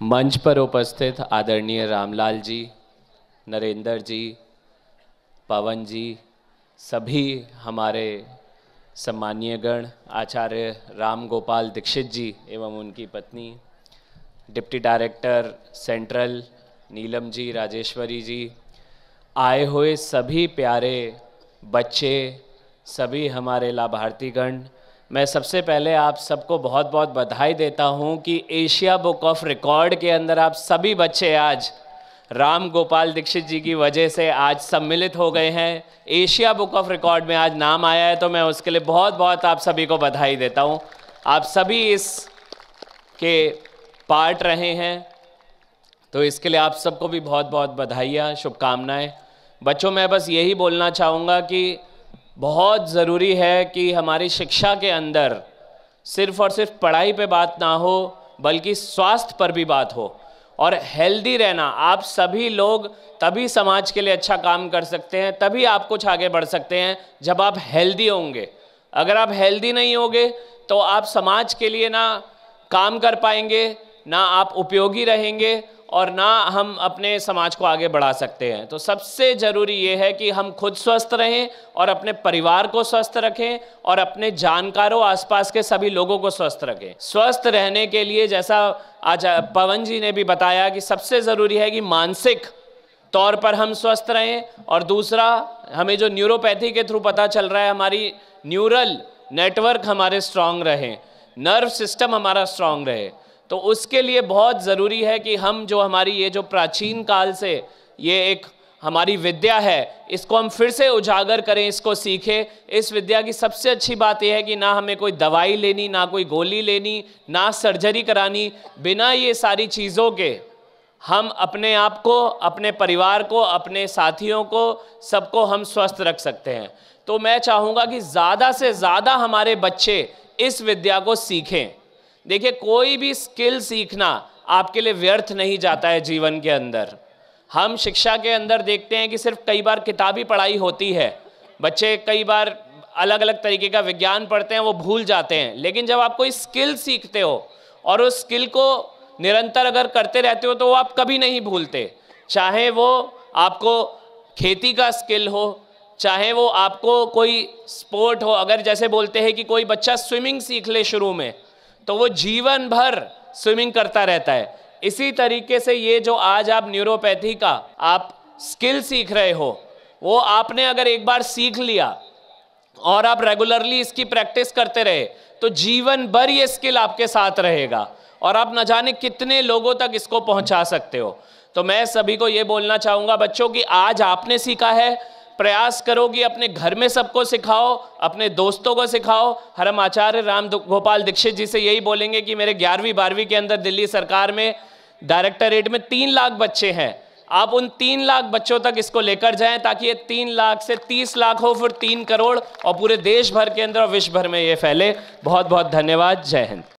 मंच पर उपस्थित आदरणीय रामलाल जी, नरेंद्र जी, पवन जी, सभी हमारे सम्मानीय गण, आचार्य राम गोपाल दीक्षित जी एवं उनकी पत्नी, deputy director central Neelam ji, Rajeshwari जी, आए हुए सभी प्यारे बच्चे, सभी हमारे लाभार्थीगण, मैं सबसे पहले आप सबको बहुत बहुत बधाई देता हूं कि एशिया बुक ऑफ रिकॉर्ड के अंदर आप सभी बच्चे आज राम गोपाल दीक्षित जी की वजह से आज सम्मिलित हो गए हैं। एशिया बुक ऑफ रिकॉर्ड में आज नाम आया है, तो मैं उसके लिए बहुत बहुत आप सभी को बधाई देता हूं। आप सभी इस के पार्ट रहे हैं, तो इसके लिए आप सबको भी बहुत बहुत बधाइयाँ, शुभकामनाएं। बच्चों, मैं बस यही बोलना चाहूँगा कि बहुत ज़रूरी है कि हमारी शिक्षा के अंदर सिर्फ और सिर्फ पढ़ाई पे बात ना हो, बल्कि स्वास्थ्य पर भी बात हो। और हेल्दी रहना, आप सभी लोग तभी समाज के लिए अच्छा काम कर सकते हैं, तभी आप कुछ आगे बढ़ सकते हैं जब आप हेल्दी होंगे। अगर आप हेल्दी नहीं होंगे तो आप समाज के लिए ना काम कर पाएंगे, ना आप उपयोगी रहेंगे और ना हम अपने समाज को आगे बढ़ा सकते हैं। तो सबसे ज़रूरी ये है कि हम खुद स्वस्थ रहें और अपने परिवार को स्वस्थ रखें और अपने जानकारों, आसपास के सभी लोगों को स्वस्थ रखें। स्वस्थ रहने के लिए, जैसा आज पवन जी ने भी बताया, कि सबसे ज़रूरी है कि मानसिक तौर पर हम स्वस्थ रहें, और दूसरा, हमें जो न्यूरोपैथी के थ्रू पता चल रहा है, हमारी न्यूरल नेटवर्क हमारे स्ट्रांग रहें, नर्व सिस्टम हमारा स्ट्रांग रहे। तो उसके लिए बहुत ज़रूरी है कि हम जो हमारी ये जो प्राचीन काल से ये एक हमारी विद्या है, इसको हम फिर से उजागर करें, इसको सीखें। इस विद्या की सबसे अच्छी बात यह है कि ना हमें कोई दवाई लेनी, ना कोई गोली लेनी, ना सर्जरी करानी। बिना ये सारी चीज़ों के हम अपने आप को, अपने परिवार को, अपने साथियों को, सबको हम स्वस्थ रख सकते हैं। तो मैं चाहूँगा कि ज़्यादा से ज़्यादा हमारे बच्चे इस विद्या को सीखें। देखिए, कोई भी स्किल सीखना आपके लिए व्यर्थ नहीं जाता है जीवन के अंदर। हम शिक्षा के अंदर देखते हैं कि सिर्फ कई बार किताबी पढ़ाई होती है, बच्चे कई बार अलग अलग तरीके का विज्ञान पढ़ते हैं, वो भूल जाते हैं। लेकिन जब आप कोई स्किल सीखते हो और उस स्किल को निरंतर अगर करते रहते हो तो वो आप कभी नहीं भूलते। चाहे वो आपको खेती का स्किल हो, चाहे वो आपको कोई स्पोर्ट हो। अगर जैसे बोलते हैं कि कोई बच्चा स्विमिंग सीख ले शुरू में, तो वो जीवन भर स्विमिंग करता रहता है। इसी तरीके से ये जो आज आप न्यूरोपैथी का आप स्किल सीख रहे हो, वो आपने अगर एक बार सीख लिया और आप रेगुलरली इसकी प्रैक्टिस करते रहे, तो जीवन भर ये स्किल आपके साथ रहेगा और आप न जाने कितने लोगों तक इसको पहुंचा सकते हो। तो मैं सभी को ये बोलना चाहूँगा बच्चों कि आज आपने सीखा है, प्रयास करो कि अपने घर में सबको सिखाओ, अपने दोस्तों को सिखाओ। हम आचार्य राम गोपाल दीक्षित जी से यही बोलेंगे कि मेरे 11वीं 12वीं के अंदर दिल्ली सरकार में डायरेक्टरेट में 3 लाख बच्चे हैं। आप उन 3 लाख बच्चों तक इसको लेकर जाएं, ताकि ये 3 लाख से 30 लाख हो, फिर 3 करोड़, और पूरे देश भर के अंदर और विश्व भर में ये फैले। बहुत बहुत धन्यवाद। जय हिंद।